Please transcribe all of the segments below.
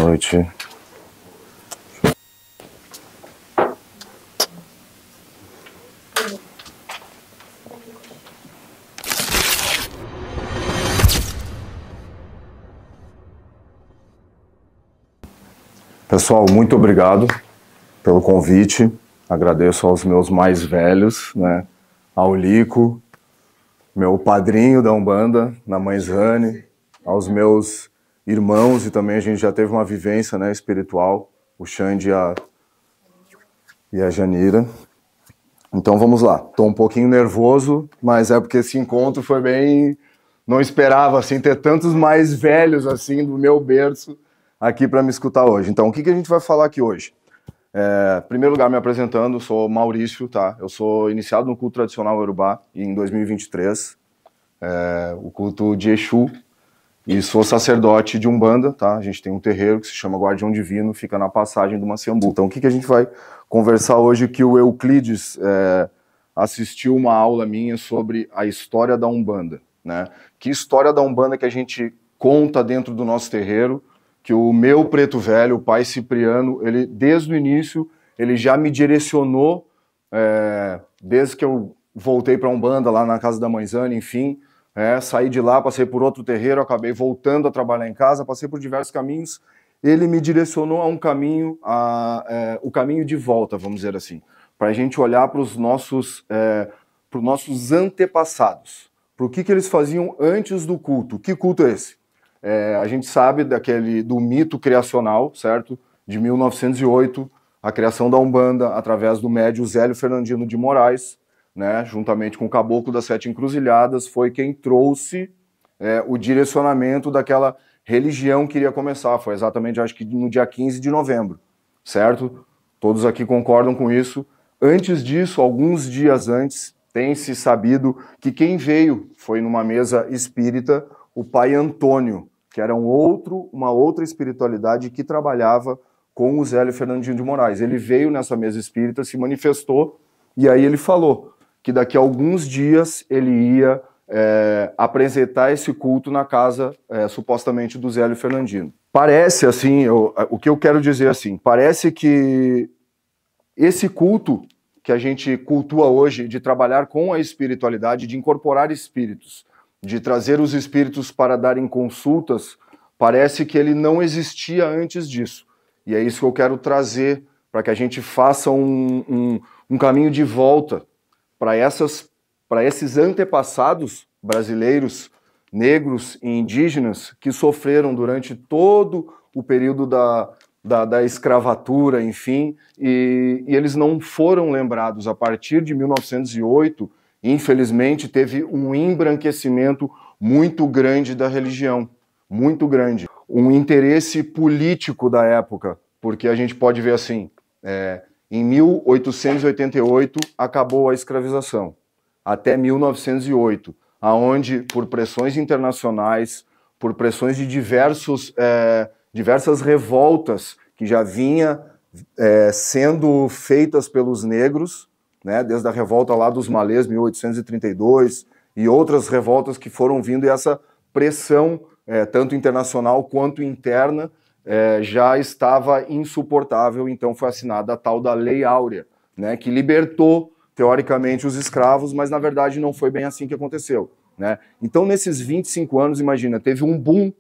noite. Pessoal, muito obrigado pelo convite. Agradeço aos meus mais velhos, né? Ao Lico, meu padrinho da Umbanda, na Mãe Zane, aos meus irmãos, e também a gente já teve uma vivência, né, espiritual, o Xande e a Janira. Então vamos lá. Estou um pouquinho nervoso, mas é porque esse encontro foi bem... Não esperava assim ter tantos mais velhos assim do meu berço aqui para me escutar hoje. Então, o que a gente vai falar aqui hoje? Em primeiro lugar, me apresentando, sou Maurício, tá? Eu sou iniciado no culto tradicional Yorubá em 2023, o culto de Exu, e sou sacerdote de Umbanda, tá? A gente tem um terreiro que se chama Guardião Divino, fica na passagem do Maciambu. Então, o que a gente vai conversar hoje? Que o Euclides assistiu uma aula minha sobre a história da Umbanda, né? Que história da Umbanda que a gente conta dentro do nosso terreiro, que o meu preto velho, o pai Cipriano, ele desde o início, ele já me direcionou, desde que eu voltei para a Umbanda, lá na casa da Mãe Zane, enfim, saí de lá, passei por outro terreiro, acabei voltando a trabalhar em casa, passei por diversos caminhos, ele me direcionou a um caminho, o caminho de volta, vamos dizer assim, para a gente olhar para os nossos antepassados, para o que eles faziam antes do culto. Que culto é esse? A gente sabe do mito criacional, certo? De 1908, a criação da Umbanda através do médium Zélio Fernandino de Moraes, né? Juntamente com o Caboclo das Sete Encruzilhadas, foi quem trouxe o direcionamento daquela religião que iria começar. Foi exatamente, acho que no dia 15 de novembro, certo? Todos aqui concordam com isso. Antes disso, alguns dias antes, tem-se sabido que quem veio foi numa mesa espírita o pai Antônio, que era uma outra espiritualidade que trabalhava com o Zélio Fernandino de Moraes. Ele veio nessa mesa espírita, se manifestou, e aí ele falou que daqui a alguns dias ele ia apresentar esse culto na casa, supostamente, do Zélio Fernandino. Parece, assim, o que eu quero dizer, assim, parece que esse culto que a gente cultua hoje, de trabalhar com a espiritualidade, de incorporar espíritos, de trazer os espíritos para darem consultas, parece que ele não existia antes disso. E é isso que eu quero trazer, para que a gente faça um caminho de volta para esses antepassados brasileiros, negros e indígenas, que sofreram durante todo o período da escravatura, enfim, e eles não foram lembrados. A partir de 1908, infelizmente, teve um embranquecimento muito grande da religião, muito grande. Um interesse político da época, porque a gente pode ver assim, em 1888 acabou a escravização, até 1908, aonde, por pressões internacionais, por pressões de diversas revoltas que já vinha sendo feitas pelos negros, né, desde a revolta lá dos Malês, 1832, e outras revoltas que foram vindo, e essa pressão, tanto internacional quanto interna, já estava insuportável. Então foi assinada a tal da Lei Áurea, né, que libertou, teoricamente, os escravos, mas na verdade não foi bem assim que aconteceu, né? Então, nesses 25 anos, imagina, teve um boom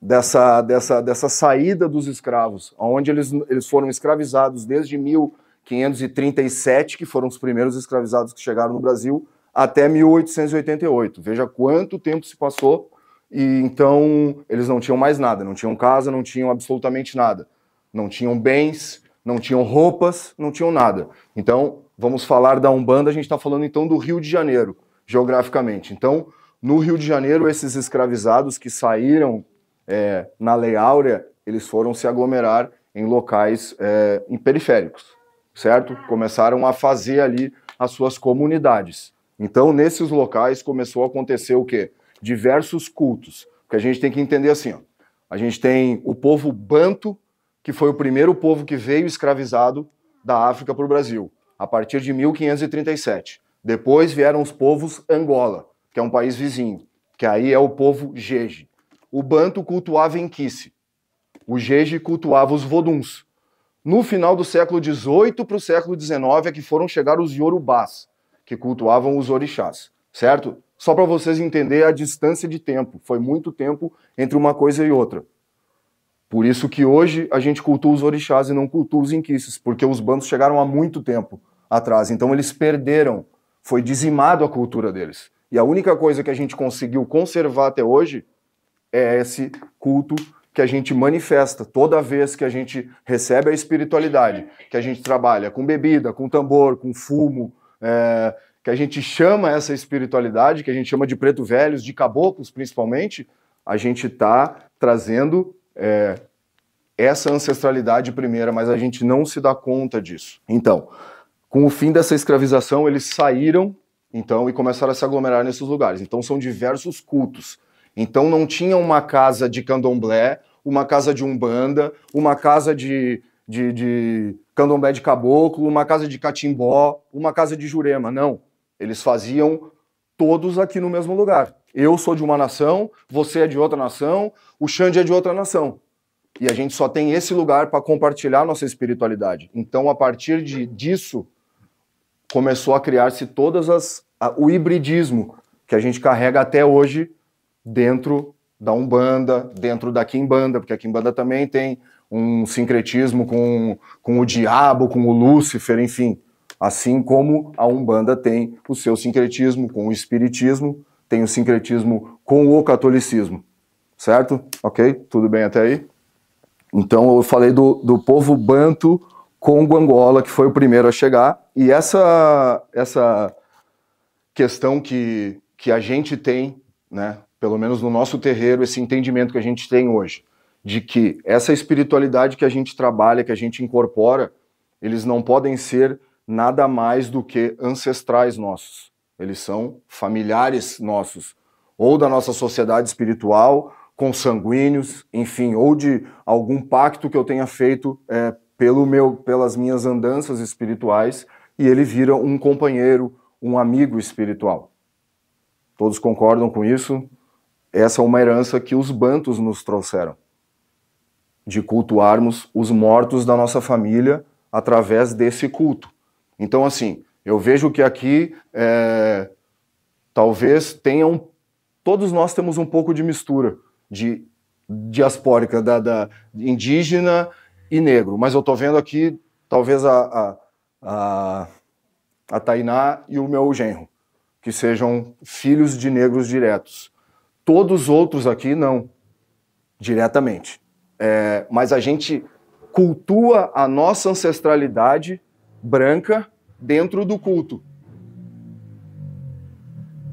dessa saída dos escravos, onde eles foram escravizados desde 1537, que foram os primeiros escravizados que chegaram no Brasil, até 1888. Veja quanto tempo se passou, e então eles não tinham mais nada, não tinham casa, não tinham absolutamente nada. Não tinham bens, não tinham roupas, não tinham nada. Então, vamos falar da Umbanda, a gente está falando então do Rio de Janeiro, geograficamente. Então, no Rio de Janeiro, esses escravizados que saíram na Lei Áurea, eles foram se aglomerar em locais em periféricos, certo? Começaram a fazer ali as suas comunidades. Então, nesses locais começou a acontecer o quê? Diversos cultos. Porque a gente tem que entender assim, ó. A gente tem o povo Banto, que foi o primeiro povo que veio escravizado da África para o Brasil, a partir de 1537. Depois vieram os povos Angola, que é um país vizinho, que aí é o povo Jeje. O Banto cultuava Enkice. O Jeje cultuava os Voduns. No final do século XVIII para o século XIX é que foram chegar os Yorubás, que cultuavam os orixás, certo? Só para vocês entenderem a distância de tempo. Foi muito tempo entre uma coisa e outra. Por isso que hoje a gente cultua os orixás e não cultua os inquices, porque os bantos chegaram há muito tempo atrás. Então eles perderam, foi dizimado a cultura deles. E a única coisa que a gente conseguiu conservar até hoje é esse culto que a gente manifesta toda vez que a gente recebe a espiritualidade, que a gente trabalha com bebida, com tambor, com fumo, que a gente chama essa espiritualidade, que a gente chama de preto velhos, de caboclos principalmente, a gente está trazendo essa ancestralidade primeira, mas a gente não se dá conta disso. Então, com o fim dessa escravização, eles saíram então e começaram a se aglomerar nesses lugares. Então são diversos cultos. Então não tinha uma casa de candomblé, uma casa de umbanda, uma casa de candomblé de caboclo, uma casa de catimbó, uma casa de jurema. Não. Eles faziam todos aqui no mesmo lugar. Eu sou de uma nação, você é de outra nação, o Xande é de outra nação. E a gente só tem esse lugar para compartilhar nossa espiritualidade. Então, a partir disso, começou a criar-se o hibridismo que a gente carrega até hoje dentro da Umbanda, dentro da Quimbanda, porque a Quimbanda também tem um sincretismo com o diabo, com o Lúcifer, enfim. Assim como a Umbanda tem o seu sincretismo com o espiritismo, tem o sincretismo com o catolicismo. Certo? Ok? Tudo bem até aí? Então eu falei do povo banto Congo-Angola, que foi o primeiro a chegar, e essa questão que a gente tem, né, pelo menos no nosso terreiro, esse entendimento que a gente tem hoje, de que essa espiritualidade que a gente trabalha, que a gente incorpora, eles não podem ser nada mais do que ancestrais nossos. Eles são familiares nossos, ou da nossa sociedade espiritual, consanguíneos, enfim, ou de algum pacto que eu tenha feito pelas minhas andanças espirituais, e ele vira um companheiro, um amigo espiritual. Todos concordam com isso? Essa é uma herança que os bantos nos trouxeram, de cultuarmos os mortos da nossa família através desse culto. Então, assim, eu vejo que aqui talvez todos nós temos um pouco de mistura de diaspórica, da indígena e negro, mas eu tô vendo aqui talvez a Tainá e o meu genro, que sejam filhos de negros diretos. Todos os outros aqui não, diretamente. Mas a gente cultua a nossa ancestralidade branca dentro do culto.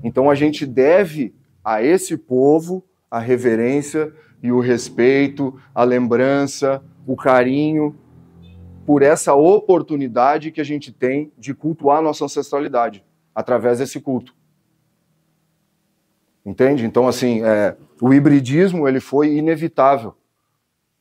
Então a gente deve a esse povo a reverência e o respeito, a lembrança, o carinho por essa oportunidade que a gente tem de cultuar a nossa ancestralidade através desse culto. Entende? Então, assim, o hibridismo ele foi inevitável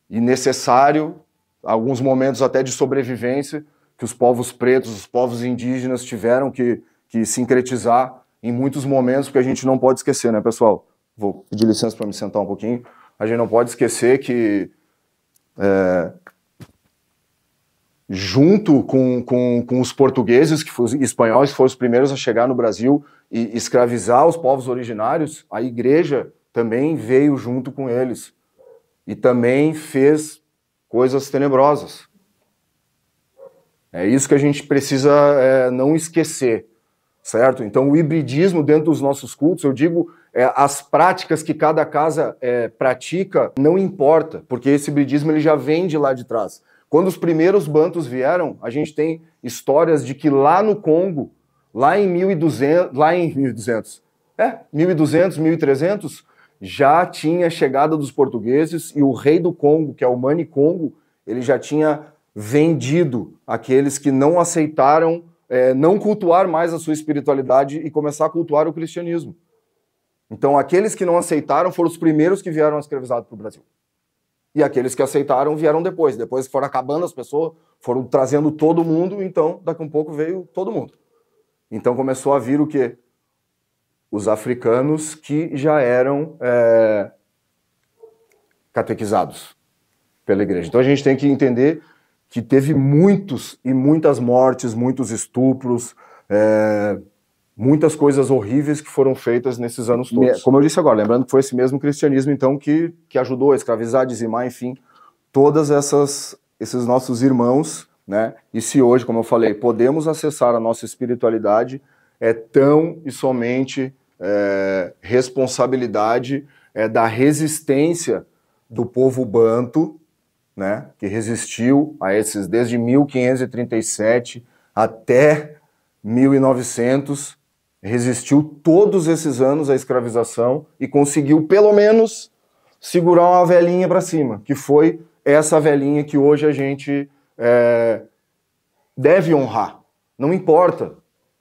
e necessário, alguns momentos até de sobrevivência, que os povos pretos, os povos indígenas tiveram que sincretizar em muitos momentos, porque a gente não pode esquecer, né, pessoal? Vou pedir licença para me sentar um pouquinho. A gente não pode esquecer que junto com os portugueses, espanhóis, que foram os primeiros a chegar no Brasil e escravizar os povos originários, a igreja também veio junto com eles e também fez coisas tenebrosas. É isso que a gente precisa não esquecer, certo? Então o hibridismo dentro dos nossos cultos, eu digo, as práticas que cada casa pratica, não importa, porque esse hibridismo ele já vem de lá de trás. Quando os primeiros bantos vieram, a gente tem histórias de que lá no Congo, lá em 1200, 1300, já tinha chegada dos portugueses e o rei do Congo, que é o Mani Congo, ele já tinha vendido aqueles que não aceitaram, não cultuar mais a sua espiritualidade e começar a cultuar o cristianismo. Então aqueles que não aceitaram foram os primeiros que vieram escravizados para o Brasil. E aqueles que aceitaram vieram depois. Depois que foram acabando as pessoas, foram trazendo todo mundo, então daqui a um pouco veio todo mundo. Então começou a vir o quê? Os africanos que já eram catequizados. pela igreja. Então a gente tem que entender que teve muitos e muitas mortes, muitos estupros, muitas coisas horríveis que foram feitas nesses anos todos. Como eu disse agora, lembrando que foi esse mesmo cristianismo, então, que ajudou a escravizar, dizimar, enfim, todas esses nossos irmãos, né? E se hoje, como eu falei, podemos acessar a nossa espiritualidade, é tão e somente responsabilidade da resistência do povo banto, né? Que resistiu a esses desde 1537 até 1900, resistiu todos esses anos à escravização e conseguiu pelo menos segurar uma velhinha para cima, que foi essa velhinha que hoje a gente deve honrar. Não importa,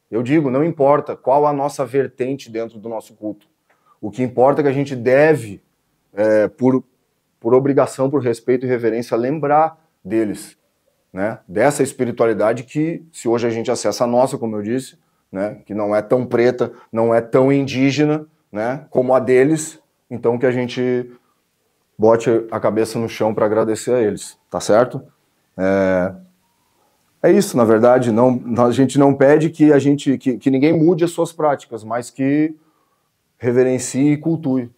eu digo, não importa qual a nossa vertente dentro do nosso culto. O que importa é que a gente deve, por obrigação, por respeito e reverência, lembrar deles, né? Dessa espiritualidade que, se hoje a gente acessa a nossa, como eu disse, né? Que não é tão preta, não é tão indígena, né? Como a deles, então que a gente bote a cabeça no chão para agradecer a eles, tá certo? É isso, na verdade, a gente não pede que ninguém mude as suas práticas, mas que reverencie e cultue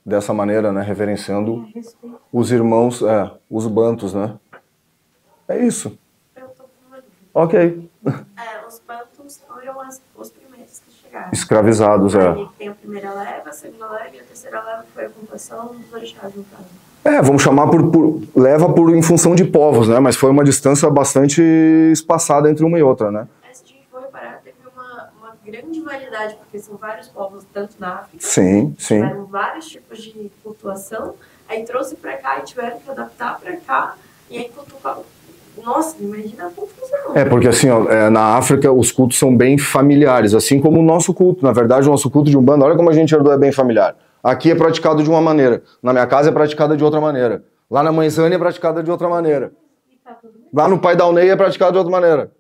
dessa maneira, né? Reverenciando os irmãos, os bantos, né? É isso. Eu tô com uma dúvida. Ok. Os bantos foram os primeiros que chegaram. Escravizados, Aí tem a primeira leva, a segunda leva e a terceira leva foi a ocupação dos orixás, no caso. Vamos chamar em função de povos, né? Mas foi uma distância bastante espaçada entre uma e outra, né? Se a gente for reparar, teve uma grande variedade, porque são vários povos, tanto na África, sim. tiveram vários tipos de cultuação, aí trouxe pra cá e tiveram que adaptar pra cá, e aí cultuaram. Nossa, imagina a confusão. Porque assim, na África os cultos são bem familiares, assim como o nosso culto. Na verdade, o nosso culto de Umbanda, olha como a gente herdou, é bem familiar. Aqui é praticado de uma maneira, na minha casa é praticada de outra maneira, lá na Mãe Zânia é praticada de outra maneira, lá no Pai Daunei é praticado de outra maneira.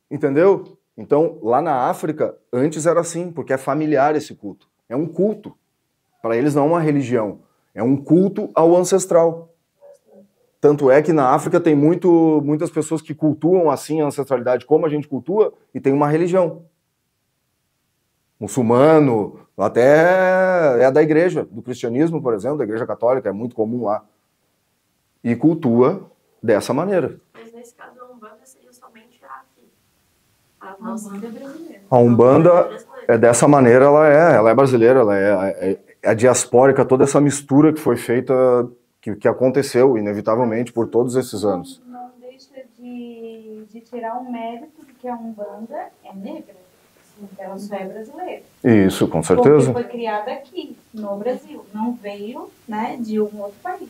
Entendeu? Então, lá na África, antes era assim, porque é familiar esse culto. É um culto. Para eles não é uma religião, é um culto ao ancestral. Tanto é que na África tem muitas pessoas que cultuam assim a ancestralidade como a gente cultua e tem uma religião. Muçulmano, até da igreja, do cristianismo, por exemplo, da igreja católica, é muito comum lá. E cultua dessa maneira. Mas nesse caso a Umbanda seria somente a nossa Umbanda brasileira. A Umbanda dessa maneira, ela é brasileira, ela é a diaspórica, toda essa mistura que foi feita, que aconteceu, inevitavelmente, por todos esses anos. Não deixa de tirar o mérito de que a Umbanda é negra. Ela só é brasileira. Isso, com certeza. Porque foi criada aqui, no Brasil. Não veio, né, de um outro país.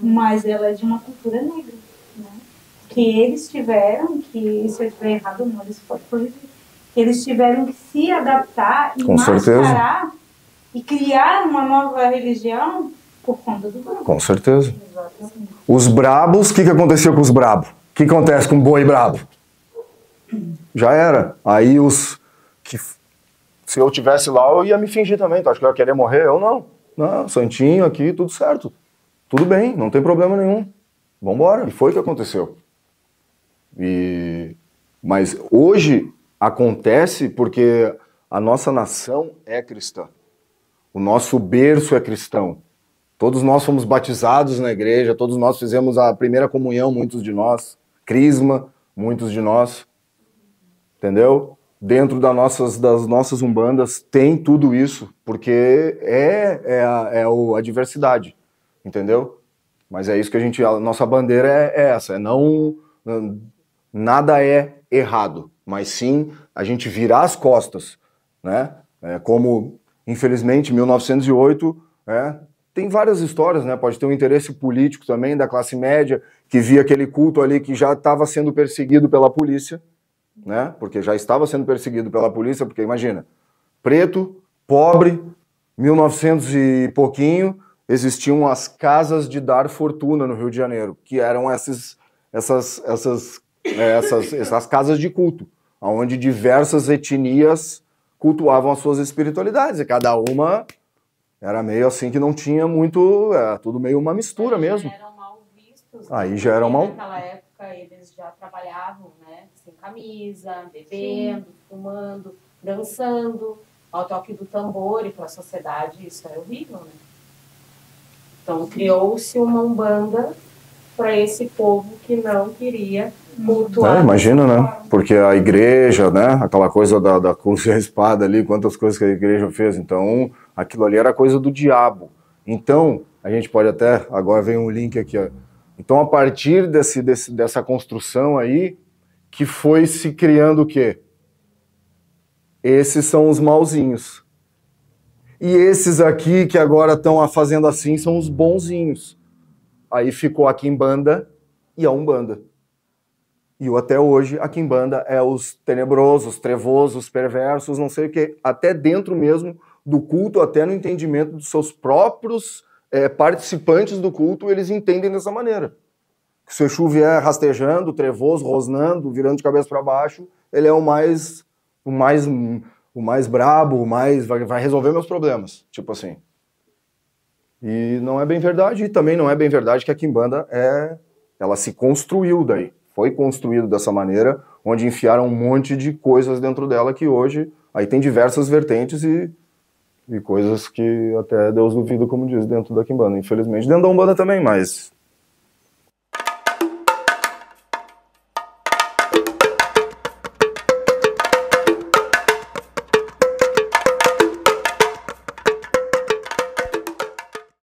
Mas ela é de uma cultura negra. Né? Que eles tiveram, se eu estiver errado, não, eles podem corrigir. Que eles tiveram que se adaptar e mascarar e criar uma nova religião por conta do brabo. Com certeza. Exatamente. Os brabos, o que aconteceu com os brabos? O que acontece com um boi brabo? Já era. Aí se eu tivesse lá, eu ia me fingir também. Tu acha que eu ia querer morrer? Eu não. Não, santinho aqui, tudo certo. Tudo bem, não tem problema nenhum. Vambora. E foi o que aconteceu. Mas hoje acontece porque a nossa nação é cristã. O nosso berço é cristão. Todos nós fomos batizados na igreja, todos nós fizemos a primeira comunhão, muitos de nós. Crisma, muitos de nós. Entendeu? Dentro das nossas umbandas tem tudo isso, porque a diversidade, entendeu? Mas é isso que a nossa bandeira é essa, nada é errado, mas sim a gente virar as costas, né? Como, infelizmente, em 1908, tem várias histórias, né? Pode ter um interesse político também da classe média, que via aquele culto ali que já estava sendo perseguido pela polícia, né? Porque já estava sendo perseguido pela polícia, porque imagina, preto, pobre, 1900 e pouquinho, existiam as casas de dar fortuna no Rio de Janeiro, que eram essas casas de culto, onde diversas etnias cultuavam as suas espiritualidades, e cada uma era meio assim que não tinha muito, era tudo meio uma mistura mesmo. Era uma Aí já era uma... Naquela época eles já trabalhavam, né, sem camisa, bebendo, fumando, dançando, ao toque do tambor, e para a sociedade isso era horrível, né? Então criou-se uma umbanda para esse povo que não queria cultuar. Imagina, né? Porque a igreja, né? Aquela coisa da cruz e a espada ali, quantas coisas que a igreja fez. Então, aquilo ali era coisa do diabo. Então, a gente pode até... Agora vem um link aqui, ó. Então, a partir dessa construção aí, que foi se criando o quê? Esses são os mauzinhos. E esses aqui, que agora estão fazendo assim, são os bonzinhos. Aí ficou a quimbanda e a umbanda. E até hoje, a quimbanda é os tenebrosos, trevosos, perversos, não sei o quê. Até dentro mesmo do culto, até no entendimento dos seus próprios participantes do culto, eles entendem dessa maneira. Se o Exu vier rastejando, trevoso, rosnando, virando de cabeça para baixo, ele é o mais brabo, vai resolver meus problemas. Tipo assim. E não é bem verdade, e também não é bem verdade que a quimbanda ela se construiu daí. Foi construído dessa maneira, onde enfiaram um monte de coisas dentro dela que hoje aí tem diversas vertentes e coisas que até Deus duvida, como diz, dentro da quimbanda. Infelizmente, dentro da umbanda também, mas